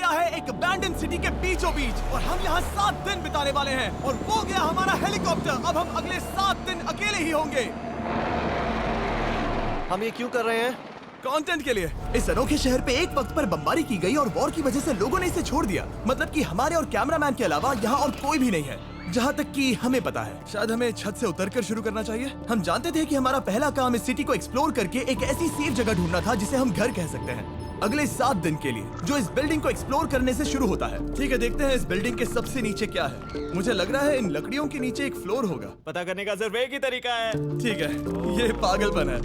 गया है एक अबैंडन सिटी के बीचों बीच और हम यहाँ 7 दिन बिताने वाले हैं और वो गया हमारा हेलीकॉप्टर। अब हम अगले 7 दिन अकेले ही होंगे। हम ये क्यों कर रहे हैं? कंटेंट के लिए। इस अनोखे शहर पे एक वक्त पर बमबारी की गई और वॉर की वजह से लोगों ने इसे छोड़ दिया। मतलब कि हमारे और कैमरामैन के अलावा यहाँ और कोई भी नहीं है, जहाँ तक कि हमें पता है। शायद हमें छत से उतरकर शुरू करना चाहिए। हम जानते थे कि हमारा पहला काम इस सिटी को एक्सप्लोर करके एक ऐसी सेफ जगह ढूंढना था जिसे हम घर कह सकते हैं, अगले 7 दिन के लिए, जो इस बिल्डिंग को एक्सप्लोर करने से शुरू होता है। ठीक है, देखते हैं इस बिल्डिंग के सबसे नीचे क्या है। मुझे लग रहा है इन लकड़ियों के नीचे एक फ्लोर होगा। पता करने का सिर्फ एक ही तरीका है। ठीक है, ये पागलपन है।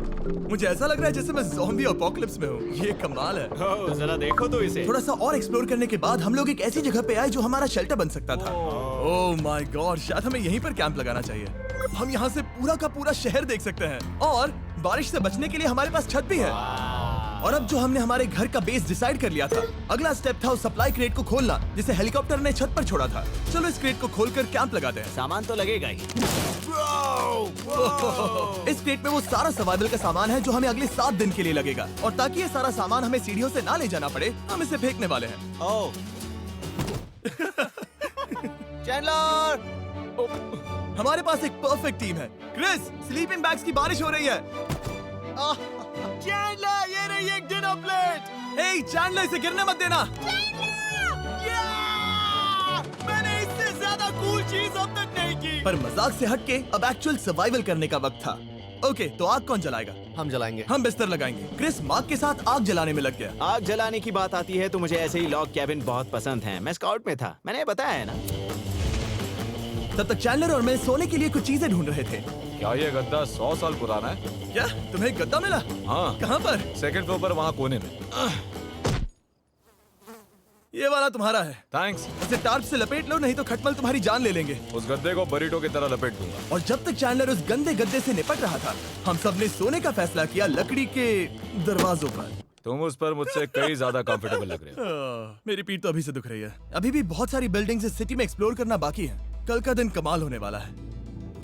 मुझे ऐसा लग रहा है जैसे मैं ज़ॉम्बी अपोकलिप्स में हूँ। ये कमाल है। ओह, जरा देखो तो इसे। थोड़ा सा और एक्सप्लोर करने के बाद हम लोग एक ऐसी जगह पे आए जो हमारा शेल्टर बन सकता था। ओह माय गॉड, शायद हमें यहीं पर कैंप लगाना चाहिए। हम यहाँ से पूरा का पूरा शहर देख सकते हैं और बारिश से बचने के लिए हमारे पास छत भी है। और अब जो हमने हमारे घर का बेस डिसाइड कर लिया था, अगला स्टेप था उस सप्लाई क्रेट को खोलना जिसे हेलीकॉप्टर ने छत पर छोड़ा था। चलो इस क्रेट को खोलकर कैंप लगाते हैं। सामान तो लगेगा ही। इस क्रेट में वो सारा सर्वाइवल का सामान है जो हमें अगले 7 दिन के लिए लगेगा। और ताकि ये सारा सामान हमें सीढ़ियों से ना ले जाना पड़े, हम इसे फेंकने वाले हैं। ओह, चैंडलर! हमारे पास एक परफेक्ट टीम है। क्रिस, स्लीपिंग बैग्स की बारिश हो रही है। चैंडलर, ये रही एक डिनर प्लेट। हे चैंडलर, इसे गिरने मत देना। मैंने इससे ज्यादा कूल चीज अब तक नहीं की। पर मजाक से हटके अब एक्चुअल सर्वाइवल करने का वक्त था। ओके, तो आग कौन जलाएगा? हम जलाएंगे। हम बिस्तर लगाएंगे। क्रिस मार्क के साथ आग जलाने में लग गया। आग जलाने की बात आती है तो मुझे ऐसे ही लॉग कैबिन बहुत पसंद हैं। मैं स्काउट में था, मैंने बताया है ना। तब तक चैंडलर और मैं सोने के लिए कुछ चीजें ढूंढ रहे थे। क्या ये गद्दा 100 साल पुराना है? क्या तुम्हें गद्दा मिला? हाँ, कहाँ पर? सेकंड फ्लोर पर, वहाँ कोने में। ये वाला तुम्हारा है। थैंक्स। इसे टार्प से लपेट लो, नहीं तो खटमल तुम्हारी जान ले लेंगे। उस गद्दे को बरीटो की तरह लपेट दूंगा। और जब तक चैंडलर उस गंदे गद्दे से निपट रहा था, हम सब ने सोने का फैसला किया लकड़ी के दरवाजों पर। तुम उस पर मुझसे कई ज्यादा कंफर्टेबल लग रहे हो। मेरी पीठ तो अभी से दुख रही है। अभी भी बहुत सारी बिल्डिंग्स इस सिटी में एक्सप्लोर करना बाकी है। कल का दिन कमाल होने वाला है।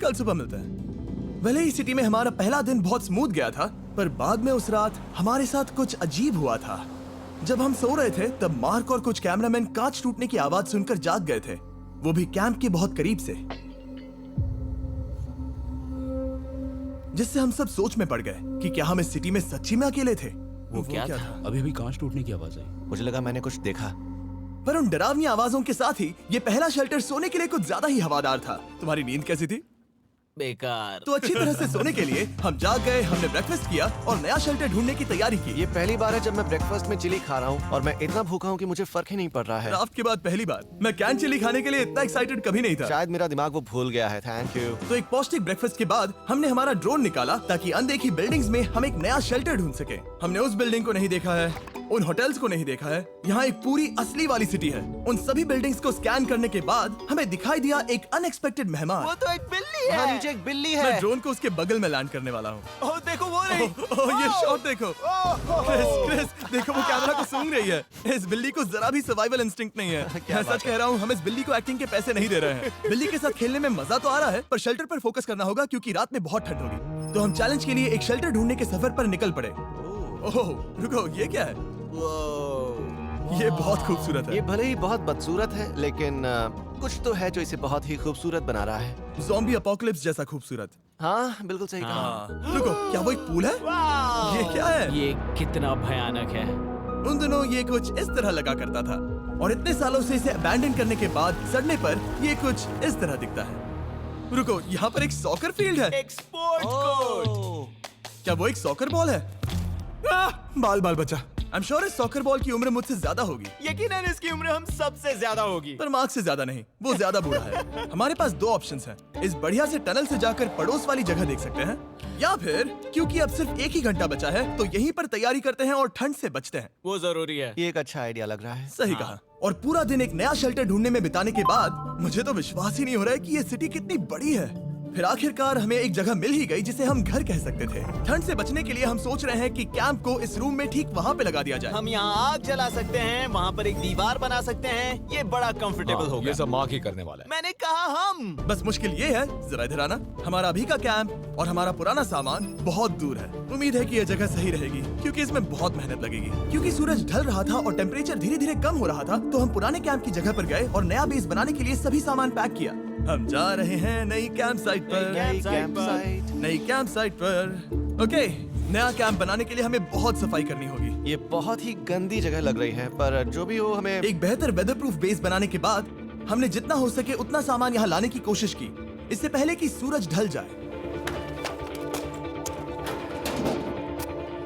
कल सुबह मिलते हैं। भले ही सिटी में हमारा पहला दिन बहुत स्मूथ गया था, पर बाद में उस रात हमारे साथ कुछ अजीब हुआ था। जब हम सो रहे थे तब मार्क और कुछ कैमरामैन कांच टूटने की आवाज सुनकर जाग गए थे, वो भी कैंप के बहुत करीब से, जिससे हम सब सोच में पड़ गए कि क्या हम इस सिटी में सच्ची में अकेले थे। वो क्या था? अभी भी कांच टूटने की आवाज आई। मुझे लगा मैंने कुछ देखा। पर उन डरावनी आवाजों के साथ ही ये पहला शेल्टर सोने के लिए कुछ ज्यादा ही हवादार था। तुम्हारी नींद कैसी थी? बेकार। तो अच्छी तरह से सोने के लिए हम जाग गए, हमने ब्रेकफास्ट किया और नया शेल्टर ढूंढने की तैयारी की। ये पहली बार है जब मैं ब्रेकफास्ट में चिली खा रहा हूँ और मैं इतना भूखा हूँ कि मुझे फर्क ही नहीं पड़ रहा है। रात के बाद पहली बार। मैं कैन चिली खाने के लिए इतना एक्साइटेड कभी नहीं था। शायद मेरा दिमाग वो भूल गया है। Thank you. तो एक पौष्टिक ब्रेकफास्ट के बाद हमने हमारा ड्रोन निकाला ताकि अनदेखी बिल्डिंग्स में हम एक नया शेल्टर ढूंढ सके। हमने उस बिल्डिंग को नहीं देखा है, उन होटल्स को नहीं देखा है। यहाँ एक पूरी असली वाली सिटी है। उन सभी बिल्डिंग्स को स्कैन करने के बाद हमें दिखाई दिया एक अनएक्सपेक्टेड मेहमान। वो तो एक बिल्ली वहाँ है। नीचे एक बिल्ली मैं है। ड्रोन को उसके बगल में लैंड करने वाला हूँ। ओह, देखो वो रही। ये शॉट देखो। क्रिस, देखो वो कैमरा को सूंघ रही है। इस बिल्ली को जरा भी सर्वाइवल इंस्टिंक्ट नहीं है। मैं सच कह रहा हूँ, हम इस बिल्ली को एक्टिंग के पैसे नहीं दे रहे हैं। बिल्ली के साथ खेलने में मजा तो आ रहा है, पर शेल्टर पर फोकस करना होगा क्योंकि रात में बहुत ठंड होगी। तो हम चैलेंज के लिए एक शेल्टर ढूंढने के सफर पर निकल पड़े। ओह रुको, ये क्या है? ये बहुत खूबसूरत है। ये भले ही बहुत बदसूरत है, लेकिन कुछ तो है जो इसे बहुत ही खूबसूरत बना रहा है। ज़ॉम्बी अपोकलिप्स जैसा खूबसूरत। हाँ, बिल्कुल सही कहा। हाँ। रुको, क्या वो एक पूल है? ये क्या है? ये कितना भयानक है। उन दिनों ये कुछ इस तरह लगा करता था और इतने सालों से इसे अबैंडन करने के बाद सड़ने पर ये कुछ इस तरह दिखता है। रुको, यहाँ पर एक सॉकर फील्ड है। एक स्पोर्ट्स कोर्ट। क्या वो एक सॉकर बॉल है? बाल बाल बचा। आई एम श्योर इस सॉकर बॉल की उम्र मुझसे ज्यादा होगी। यकीनन इसकी उम्र हम सबसे ज्यादा होगी। पर मार्क से ज्यादा नहीं, वो ज्यादा बूढ़ा है। हमारे पास 2 ऑप्शंस हैं। इस बढ़िया से टनल से जाकर पड़ोस वाली जगह देख सकते हैं, या फिर क्योंकि अब सिर्फ 1 ही घंटा बचा है तो यहीं पर तैयारी करते हैं और ठंड से बचते हैं। वो जरूरी है। ये एक अच्छा आइडिया लग रहा है। सही कहा। और पूरा दिन एक नया शेल्टर ढूंढने में बिताने के बाद मुझे तो विश्वास ही नहीं हो रहा है कि ये सिटी कितनी बड़ी है। फिर आखिरकार हमें एक जगह मिल ही गई जिसे हम घर कह सकते थे। ठंड से बचने के लिए हम सोच रहे हैं कि कैंप को इस रूम में ठीक वहाँ पे लगा दिया जाए। हम यहाँ आग जला सकते हैं, वहाँ पर एक दीवार बना सकते हैं। ये बड़ा कंफर्टेबल हाँ, होगा। ये सब मार्क ही करने वाला है। मैंने कहा हम। बस मुश्किल ये है, जरा इधर आना, हमारा अभी का कैंप और हमारा पुराना सामान बहुत दूर है। उम्मीद है कि यह जगह सही रहेगी क्योंकि इसमें बहुत मेहनत लगेगी। क्योंकि सूरज ढल रहा था और टेम्परेचर धीरे धीरे कम हो रहा था, तो हम पुराने कैंप की जगह पर गए और नया बेस बनाने के लिए सभी सामान पैक किया। हम जा रहे हैं नई कैंप साइट पर। नई कैंप साइट पर। ओके, नया कैंप बनाने के लिए हमें बहुत सफाई करनी होगी। ये बहुत ही गंदी जगह लग रही है, पर जो भी हो हमें एक बेहतर वेदरप्रूफ बेस बनाने के बाद हमने जितना हो सके उतना सामान यहाँ लाने की कोशिश की, इससे पहले कि सूरज ढल जाए।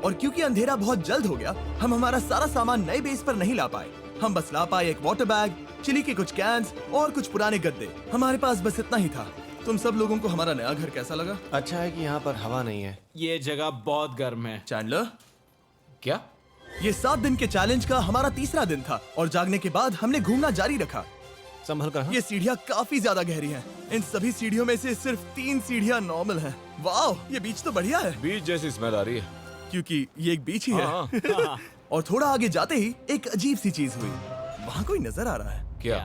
और क्योंकि अंधेरा बहुत जल्द हो गया, हम हमारा सारा सामान नए बेस पर नहीं ला पाए। हम बस ला पाए एक वाटर बैग, चिली के कुछ कैंस और कुछ पुराने गद्दे। हमारे पास बस इतना ही था। तुम सब लोगों को हमारा नया घर कैसा लगा? अच्छा है कि यहाँ पर हवा नहीं है। ये जगह बहुत गर्म है। चैंडलर, क्या? ये 7 दिन के चैलेंज का हमारा तीसरा दिन था और जागने के बाद हमने घूमना जारी रखा। संभल कर। हाँ? ये सीढ़ियाँ काफी ज्यादा गहरी हैं। इन सभी सीढ़ियों में से सिर्फ 3 सीढ़ियाँ नॉर्मल हैं। वाह, ये बीच तो बढ़िया है बीच जैसी स्मेल आ रही है। क्योंकि ये एक बीच ही है। हाँ। और थोड़ा आगे जाते ही एक अजीब सी चीज हुई। वहाँ कोई नजर आ रहा है। क्या?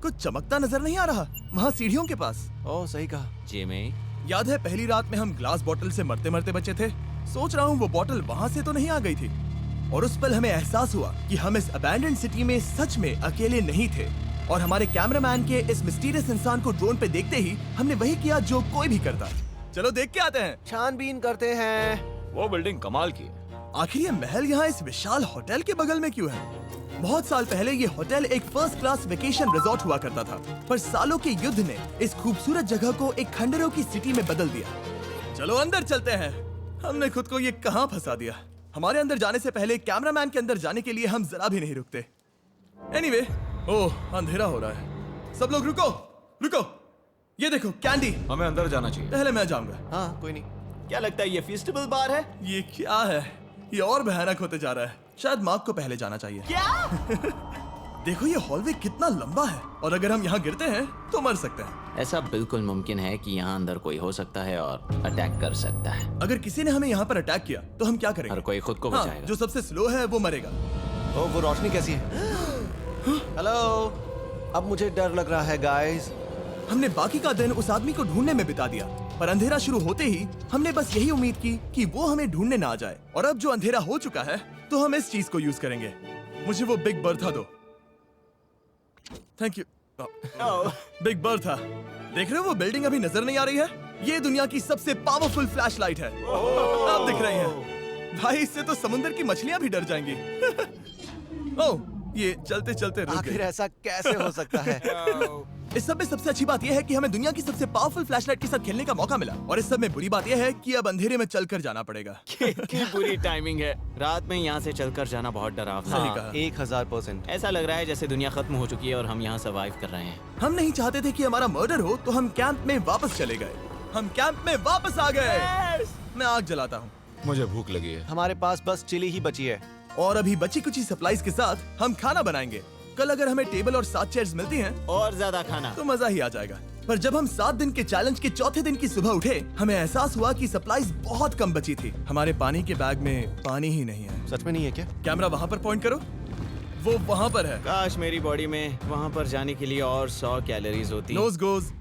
कुछ चमकता नजर नहीं आ रहा वहाँ सीढ़ियों के पास। ओह, सही कहा। जिमी, याद है पहली रात में हम ग्लास बोतल से मरते मरते बचे थे? सोच रहा हूँ वो बोतल वहाँ से तो नहीं आ गई थी। और उस पल हमें एहसास हुआ कि हम इस अबैंडन्ड सिटी में सच में अकेले नहीं थे। और हमारे कैमरामैन के इस मिस्टीरियस इंसान को ड्रोन पे देखते ही हमने वही किया जो कोई भी करता। चलो देख के आते हैं। छानबीन करते हैं। वो बिल्डिंग कमाल की है। आखिर ये महल यहाँ इस विशाल होटल के बगल में क्यों है? बहुत साल पहले ये होटल एक फर्स्ट क्लास वेकेशन रिजॉर्ट हुआ करता था, पर सालों के युद्ध ने इस खूबसूरत जगह को एक खंडरों की सिटी में बदल दिया। चलो अंदर चलते हैं। हमने खुद को ये कहाँ फंसा दिया। हमारे अंदर जाने से पहले कैमरामैन के अंदर जाने के लिए हम जरा भी नहीं रुकते। एनीवे, ओह अंधेरा हो रहा है। सब लोग रुको, रुको। ये देखो कैंडी। हमें अंदर जाना चाहिए। पहले मैं जाऊंगा। हाँ, कोई नहीं। क्या लगता है ये फेस्टिवल बार है? ये क्या है? ये और भयानक होते जा रहा है। शायद मार्क को पहले जाना चाहिए। क्या? देखो ये हॉलवे कितना लंबा है और अगर हम यहाँ गिरते हैं तो मर सकते हैं। ऐसा बिल्कुल मुमकिन है कि यहाँ अंदर कोई हो सकता है और अटैक कर सकता है। अगर किसी ने हमें यहाँ पर अटैक किया तो हम क्या करेंगे? हर कोई खुद को हाँ, बचाएगा। जो सबसे स्लो है वो मरेगा। ओह, वो रोशनी कैसी है? हेलो, अब मुझे डर लग रहा है गाइस। हमने बाकी का दिन उस आदमी को ढूंढने में बिता दिया, पर अंधेरा शुरू होते ही हमने बस यही उम्मीद की कि वो हमें ढूंढने ना आ जाए। और अब जो अंधेरा हो चुका है तो हम इस चीज को यूज करेंगे। मुझे वो बिग बर्था दो। Thank you. बिग बर्था, देख रहे हो वो बिल्डिंग अभी नजर नहीं आ रही है? ये दुनिया की सबसे पावरफुल फ्लैशलाइट है। अब दिख रही है। भाई इससे तो समुद्र की मछलियां भी डर जाएंगी। ओह, ये चलते चलते रुक आखिर गई। ऐसा कैसे हो सकता है? इस सब में सबसे अच्छी बात यह है कि हमें दुनिया की सबसे पावरफुल फ्लैशलाइट के साथ खेलने का मौका मिला। और इस सब में बुरी बात यह है कि अब अंधेरे में चलकर जाना पड़ेगा। कितनी बुरी टाइमिंग है। रात में यहाँ से चलकर जाना बहुत डरावना सही है। कहा। 1000%। ऐसा लग रहा है जैसे दुनिया खत्म हो चुकी है और हम यहाँ सर्वाइव कर रहे हैं। हम नहीं चाहते थे कि हमारा मर्डर हो, तो हम कैंप में वापस चले गए। हम कैंप में वापस आ गए। मैं आग जलाता हूँ मुझे भूख लगी है। हमारे पास बस चिली ही बची है। और अभी बची कुछ सप्लाईज के साथ हम खाना बनाएंगे। कल अगर हमें टेबल और 7 चेयर्स मिलती हैं और ज्यादा खाना। तो मजा ही आ जाएगा। पर जब हम 7 दिन के चैलेंज के चौथे दिन की सुबह उठे, हमें एहसास हुआ कि सप्लाईज बहुत कम बची थी। हमारे पानी के बैग में पानी ही नहीं है। सच में नहीं है क्या? कैमरा वहाँ पर पॉइंट करो, वो वहाँ पर है। काश मेरी बॉडी में वहाँ पर जाने के लिए और 100 कैलोरीज होती। Nose goes.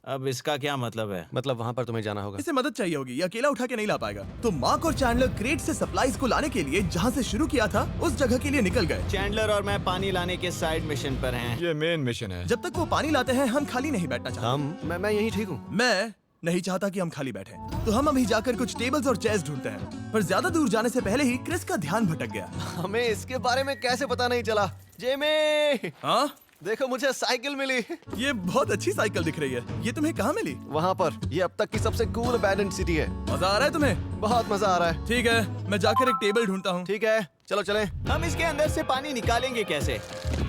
अब इसका क्या मतलब है? मतलब वहाँ पर तुम्हें जाना होगा। इसे मदद चाहिए होगी, ये अकेला उठा के नहीं ला पाएगा। तो मार्क और चैंडलर क्रेट से सप्लाईज को लाने के लिए जहाँ से शुरू किया था उस जगह के लिए निकल गए। चैंडलर और मैं पानी लाने के साइड मिशन पर हैं। ये मेन मिशन है। जब तक वो पानी लाते हैं हम खाली नहीं बैठना चाहते। मैं यही ठीक हूँ। मैं नहीं चाहता कि हम खाली बैठे, तो हम अभी जाकर कुछ टेबल्स और चेयर्स ढूंढते हैं। पर ज्यादा दूर जाने से पहले ही क्रिस का ध्यान भटक गया। हमें इसके बारे में कैसे पता नहीं चला? जेमी, हाँ, देखो मुझे साइकिल मिली। ये बहुत अच्छी साइकिल दिख रही है। ये तुम्हें कहाँ मिली? वहाँ पर। ये अब तक की सबसे कूल अबैंडन्ड सिटी है। मजा आ रहा है तुम्हें? बहुत मजा आ रहा है। ठीक है, मैं जाकर एक टेबल ढूंढता हूँ। ठीक है, चलो चलें। हम इसके अंदर से पानी निकालेंगे कैसे?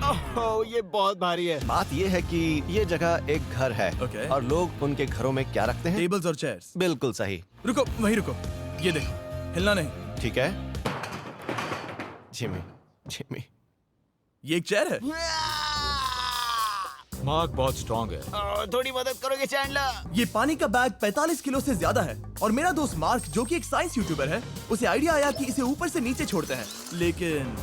ओह, ये बहुत भारी है। बात ये है कि ये जगह एक घर है। Okay. और लोग उनके घरों में क्या रखते हैं? टेबल्स और चेयर्स। बिल्कुल सही। रुको, वहीं रुको। ये देखो, हिलना नहीं। ठीक है। Jimmy, Jimmy. ये एक चेयर है। मार्क बहुत स्ट्रांग है। थोड़ी मदद करोगे चैंडलर? ये पानी का बैग 45 किलो से ज्यादा है और मेरा दोस्त मार्क जो कि एक साइंस यूट्यूबर है, उसे आइडिया आया कि इसे ऊपर से नीचे छोड़ते हैं, लेकिन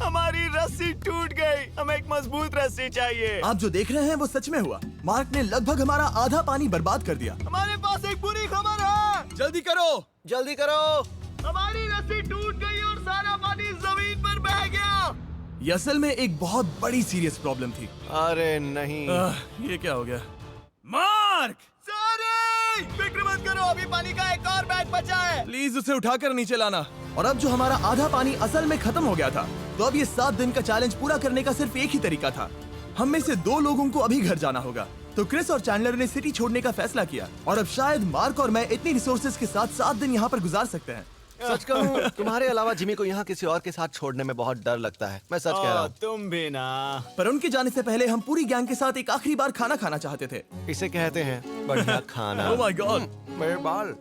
हमारी रस्सी टूट गई। हमें एक मजबूत रस्सी चाहिए। आप जो देख रहे हैं वो सच में हुआ। मार्क ने लगभग हमारा आधा पानी बर्बाद कर दिया। हमारे पास एक बुरी खबर है। जल्दी करो। जल्दी करो। हमारी रस्सी टूट गई और सारा पानी जमीन पर बह गया। ये असल में एक बहुत बड़ी सीरियस प्रॉब्लम थी। अरे नहीं। ये क्या हो गया? मार्क, सॉरी, फिक्र मत करो, अभी पानी का एक और बैग बचा है। प्लीज उसे उठाकर नीचे लाना। और अब जो हमारा आधा पानी असल में खत्म हो गया था, तो अब ये 7 दिन का चैलेंज पूरा करने का सिर्फ एक ही तरीका था। हम में से 2 लोगों को अभी घर जाना होगा। तो क्रिस और चैंडलर ने सिटी छोड़ने का फैसला किया और अब शायद मार्क और मैं इतनी रिसोर्सेज के साथ 7 दिन यहाँ पर गुजार सकते हैं। सच कहूँ, तुम्हारे अलावा जिमी को यहाँ किसी और के साथ छोड़ने में बहुत डर लगता है। मैं सच कह रहा हूँ। तुम भी ना। पर उनके जाने से पहले हम पूरी गैंग के साथ एक आखिरी बार खाना खाना चाहते थे। इसे कहते हैं बढ़िया खाना। Oh my God. मेरे बाल।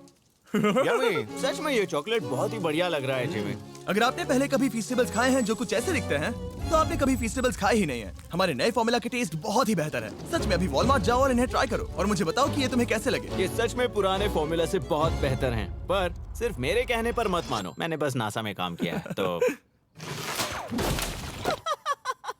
यम्मी। सच में ये चॉकलेट बहुत ही बढ़िया लग रहा है जिमी। अगर आपने पहले कभी फीस्टेबल्स खाए हैं जो कुछ ऐसे दिखते हैं, तो आपने कभी फीस्टेबल्स खाए ही नहीं है। हमारे नए फॉर्मूला के टेस्ट बहुत ही बेहतर है। सच में अभी वॉलमार्ट जाओ और इन्हें ट्राई करो और मुझे बताओ कि ये तुम्हें कैसे लगे। ये सच में पुराने फॉर्मूला से बहुत बेहतर हैं, पर सिर्फ मेरे कहने पर मत मानो। मैंने बस नासा में काम किया है, तो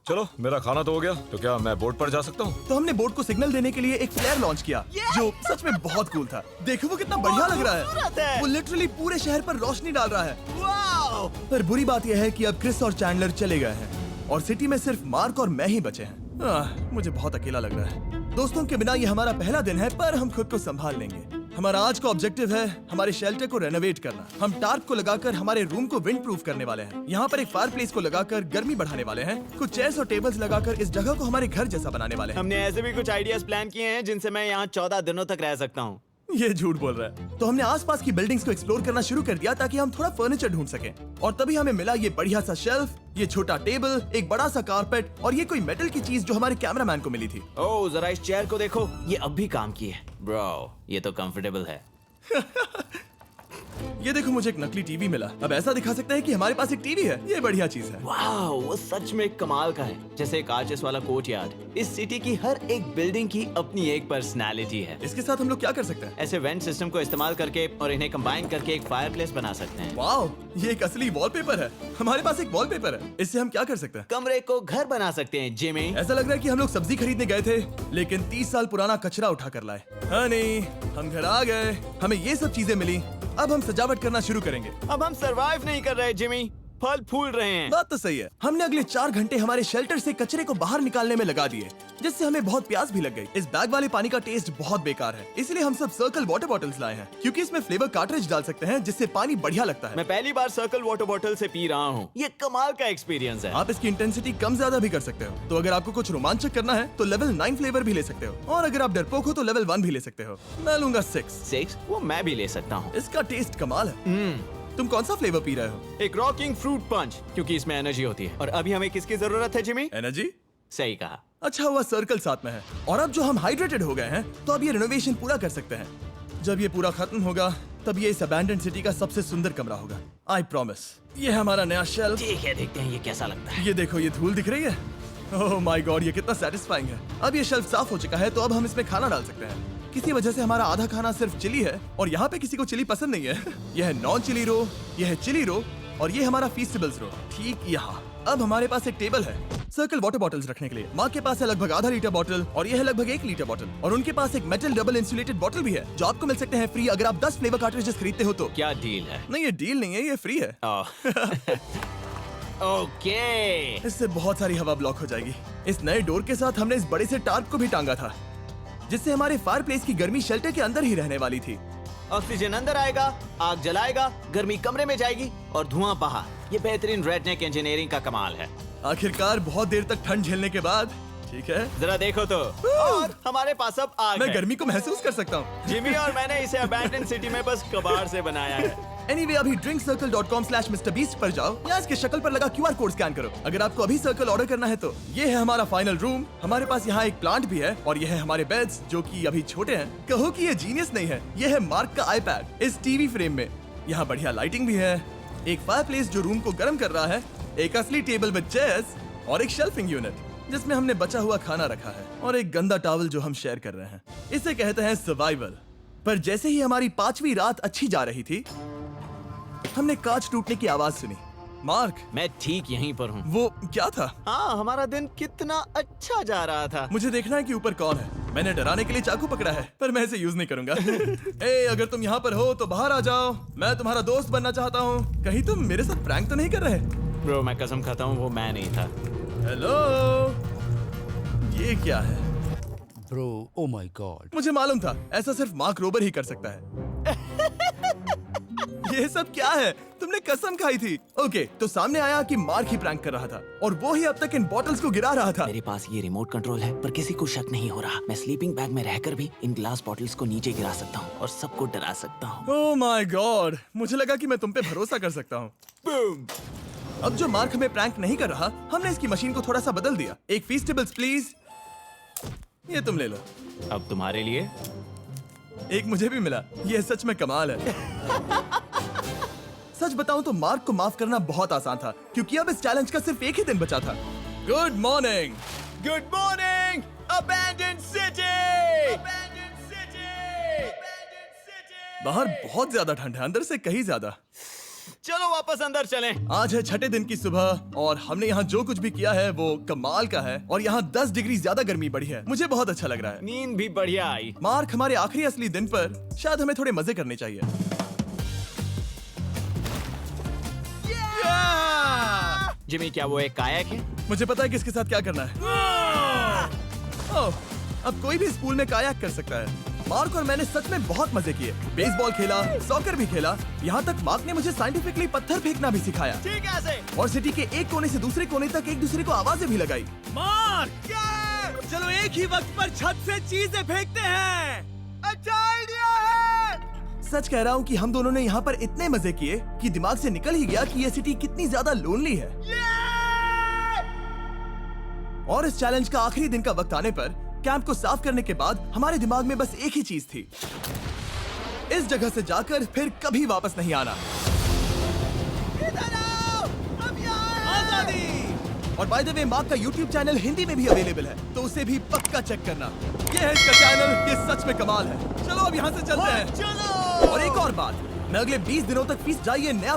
चलो, मेरा खाना तो हो गया, तो क्या मैं बोट पर जा सकता हूँ? तो हमने बोट को सिग्नल देने के लिए एक फ्लेयर लॉन्च किया, जो सच में बहुत कूल था। देखो वो कितना बढ़िया लग रहा खूबसूरत है। है। वो लिटरली पूरे शहर पर रोशनी डाल रहा है। वाओ! पर बुरी बात यह है कि अब क्रिस और चैंडलर चले गए हैं और सिटी में सिर्फ मार्क और मैं ही बचे हैं। मुझे बहुत अकेला लग रहा है। दोस्तों के बिना ये हमारा पहला दिन है, पर हम खुद को संभाल लेंगे। हमारा आज का ऑब्जेक्टिव है हमारे शेल्टर को रेनोवेट करना। हम टार्प को लगाकर हमारे रूम को विंड प्रूफ करने वाले हैं। यहाँ पर एक फायर प्लेस को लगाकर गर्मी बढ़ाने वाले हैं। कुछ चेयर्स और टेबल्स लगाकर इस जगह को हमारे घर जैसा बनाने वाले हैं। हमने ऐसे भी कुछ आइडियाज प्लान किए हैं जिनसे मैं यहाँ 14 दिनों तक रह सकता हूँ। ये झूठ बोल रहा है। तो हमने आसपास की बिल्डिंग्स को एक्सप्लोर करना शुरू कर दिया ताकि हम थोड़ा फर्नीचर ढूंढ सकें। और तभी हमें मिला ये बढ़िया सा शेल्फ, ये छोटा टेबल, एक बड़ा सा कारपेट और ये कोई मेटल की चीज जो हमारे कैमरामैन को मिली थी। ओह, जरा इस चेयर को देखो, ये अब भी काम की है। ब्रो, ये तो कंफर्टेबल है। ये देखो, मुझे एक नकली टीवी मिला। अब ऐसा दिखा सकते हैं कि हमारे पास एक टीवी है। ये बढ़िया चीज है। वाओ, वो सच में कमाल का है। जैसे एक आर्चेस वाला कोर्ट यार्ड। इस सिटी की हर एक बिल्डिंग की अपनी एक पर्सनालिटी है। इसके साथ हम लोग क्या कर सकते हैं? ऐसे वेंट सिस्टम को इस्तेमाल करके और इन्हें कंबाइन करके एक फायरप्लेस बना सकते हैं। वाओ, ये एक असली वॉलपेपर है। हमारे पास एक वॉलपेपर है। इससे हम क्या कर सकते हैं? कमरे को घर बना सकते हैं जिमी। ऐसा लग रहा है कि हम लोग सब्जी खरीदने गए थे, लेकिन 30 साल पुराना कचरा उठा कर लाए। हनी, हम घर आ गए। हमें ये सब चीजें मिली। अब हम सजावट करना शुरू करेंगे। अब हम सरवाइव नहीं कर रहे जिमी, फल फूल रहे हैं। बात तो सही है। हमने अगले 4 घंटे हमारे शेल्टर से कचरे को बाहर निकालने में लगा दिए, जिससे हमें बहुत प्यास भी लग गई। इस बैग वाले पानी का टेस्ट बहुत बेकार है, इसलिए हम सब सर्कल वाटर बॉटल्स लाए हैं, क्योंकि इसमें फ्लेवर कार्ट्रिज डाल सकते हैं, जिससे पानी बढ़िया लगता है। मैं पहली बार सर्कल वाटर बॉटल से पी रहा हूँ। ये कमाल का एक्सपीरियंस है। आप इसकी इंटेंसिटी कम ज्यादा भी कर सकते हो। तो अगर आपको कुछ रोमांचक करना है तो लेवल 9 फ्लेवर भी ले सकते हो, और अगर आप डरपोक हो तो लेवल 1 भी ले सकते हो। मैं लूंगा 6। 6? वो मैं भी ले सकता हूँ। इसका टेस्ट कमाल है। तुम कौन सा फ्लेवर पी रहे हो? एक रॉकिंग फ्रूट पंच, क्योंकि इसमें एनर्जी होती है। और अभी हमें किसकी जरूरत है जिमी? एनर्जी? सही कहा। अच्छा हुआ सर्कल साथ में है। और अब जो हम हाइड्रेटेड हो गए हैं, तो अब ये रिनोवेशन पूरा कर सकते हैं। जब ये पूरा खत्म होगा, तब ये इस अबैंडन्ड सिटी का सबसे सुंदर कमरा होगा। I promise. ये है हमारा नया शेल्फ। ठीक है, देखते हैं ये कैसा लगता है। ये देखो, ये धूल दिख रही है। ओह माय गॉड, ये कितना सेटिस्फाइंग है। अब ये शेल्फ साफ हो चुका है, तो अब हम इसमें खाना डाल सकते हैं। किसी वजह से हमारा आधा खाना सिर्फ चिली है, और यहाँ पे किसी को चिली पसंद नहीं है। यह है नॉन चिली रो, यह है चिली रो, और ये हमारा फीस्टेबल्स रो ठीक यहाँ। अब हमारे पास एक टेबल है सर्कल वाटर बॉटल्स रखने के लिए। माँ के पास है लगभग आधा लीटर बॉटल, और ये है लगभग 1 लीटर बॉटल, और उनके पास एक मेटल डबल इंसुलेटेड बॉटल भी है, जो आपको मिल सकते हैं फ्री अगर आप 10 फ्लेवर कार्ट्रिजेस खरीदते हो तो। क्या डील है? नहीं, ये डील नहीं है, ये फ्री है। ओके। इससे बहुत सारी हवा ब्लॉक हो जाएगी। इस नए डोर के साथ हमने इस बड़े से टार्प को भी टांगा था, जिससे हमारे फायर प्लेस की गर्मी शेल्टर के अंदर ही रहने वाली थी। ऑक्सीजन अंदर आएगा, आग जलाएगा, गर्मी कमरे में जाएगी और धुआं बाहर। ये बेहतरीन रेडनेक इंजीनियरिंग का कमाल है। आखिरकार बहुत देर तक ठंड झेलने के बाद, ठीक है, जरा देखो तो। और हमारे पास अब आग मैं है। गर्मी को महसूस कर सकता हूँ। जिमी और मैंने इसे अबैंडन सिटी में बस कबाड़ से बनाया है। Anyway, अभी drinkcircle.com/MrBeast पर जाओ या इसके शक्ल पर लगा QR कोड स्कैन करो। अगर आपको अभी सर्कल ऑर्डर करना है तो ये है हमारा फाइनल रूम। हमारे पास यहाँ एक प्लांट भी है, और ये है हमारे बेड्स जो कि अभी छोटे हैं। कहो कि ये जीनियस नहीं है, ये है मार्क का आईपैड इस टीवी फ्रेम में। यहाँ बढ़िया लाइटिंग भी है, एक फायरप्लेस जो रूम को गर्म कर रहा है, एक असली टेबल विद चेयर्स और एक शेल्फिंग यूनिट जिसमें हमने बचा हुआ खाना रखा है और एक गंदा टॉवल जो हम शेयर कर रहे हैं। इसे कहते हैं सर्वाइवल। पर जैसे ही हमारी 5वीं रात अच्छी जा रही थी, हमने कांच टूटने की आवाज सुनी। मार्क, मैं ठीक यहीं पर हूँ। वो क्या था? हाँ, हमारा दिन कितना अच्छा जा रहा था। मुझे देखना है कि ऊपर कौन है। मैंने डराने के लिए चाकू पकड़ा है, पर मैं इसे यूज नहीं करूंगा। ए, अगर तुम यहाँ पर हो तो बाहर आ जाओ। मैं तुम्हारा दोस्त बनना चाहता हूँ। कहीं तुम मेरे साथ प्रैंक तो नहीं कर रहे? ब्रो, मैं कसम खाता हूँ वो मैं नहीं था। हेलो, ये क्या है? Bro, oh my God. मुझे मालूम था ऐसा सिर्फ मार्क रोबर ही कर सकता है। ये सब क्या है? तुमने कसम खाई थी। ओके, तो सामने आया कि मार्क ही प्रैंक कर रहा था और वो ही अब तक इन बॉटल्स को गिरा रहा था। मेरे पास ये रिमोट कंट्रोल है, पर किसी को शक नहीं हो रहा। मैं स्लीपिंग बैग में रहकर भी इन ग्लास बॉटल्स को नीचे गिरा सकता हूँ और सबको डरा सकता हूँ। ओह माय गॉड, मुझे लगा कि मैं तुम पे भरोसा कर सकता हूँ। बूम! अब जो मार्क हमें प्रैंक नहीं कर रहा, हमने इसकी मशीन को थोड़ा सा बदल दिया। एक फीस्टेबल्स प्लीज। ये तुम ले लो। अब तुम्हारे लिए एक मुझे भी मिला। ये सच में कमाल है। सच बताऊं तो मार्क को माफ करना बहुत आसान था, क्योंकि अब इस चैलेंज का सिर्फ एक ही दिन बचा था। Good morning. Good morning abandoned city. बाहर बहुत ज्यादा ठंड है, अंदर से कहीं ज्यादा। चलो वापस अंदर चलें। आज है 6ठे दिन की सुबह और हमने यहाँ जो कुछ भी किया है वो कमाल का है और यहाँ 10 डिग्री ज्यादा गर्मी बढ़ी है। मुझे बहुत अच्छा लग रहा है। नींद भी बढ़िया आई। मार्क, हमारे आखिरी असली दिन पर शायद हमें थोड़े मजे करने चाहिए। जिमी, क्या वो एक कायाक है? मुझे पता है किसके साथ क्या करना है। ओह, अब कोई भी इस पूल में कायाक कर सकता है। मार्क और मैंने सच में बहुत मजे किए। बेसबॉल खेला, सॉकर भी खेला, यहाँ तक मार्क ने मुझे साइंटिफिकली पत्थर फेंकना भी सिखाया। ठीक है। और सिटी के एक कोने से दूसरे कोने तक एक दूसरे को आवाजें भी लगाई। मार्क, चलो एक ही वक्त पर छत से चीजें फेंकते हैं। अच्छा आइडिया है। सच कह रहा हूँ कि हम दोनों ने यहाँ पर इतने मजे किए कि दिमाग से निकल ही गया कि ये सिटी कितनी ज्यादा लोनली है। और इस चैलेंज का आखिरी दिन का वक्त आने पर कैंप को साफ करने के बाद हमारे दिमाग में बस एक ही चीज थी, इस जगह से जाकर फिर कभी वापस नहीं आना। आजादी! और बाय द वे, मार्क का YouTube चैनल हिंदी में भी अवेलेबल है, तो उसे भी पक्का चेक करना। ये है इसका चैनल, ये सच में कमाल है। चलो अब यहाँ से चलते हैं। चलो। और एक और बात, मैं अगले 20 दिनों तक फीस जाइए नया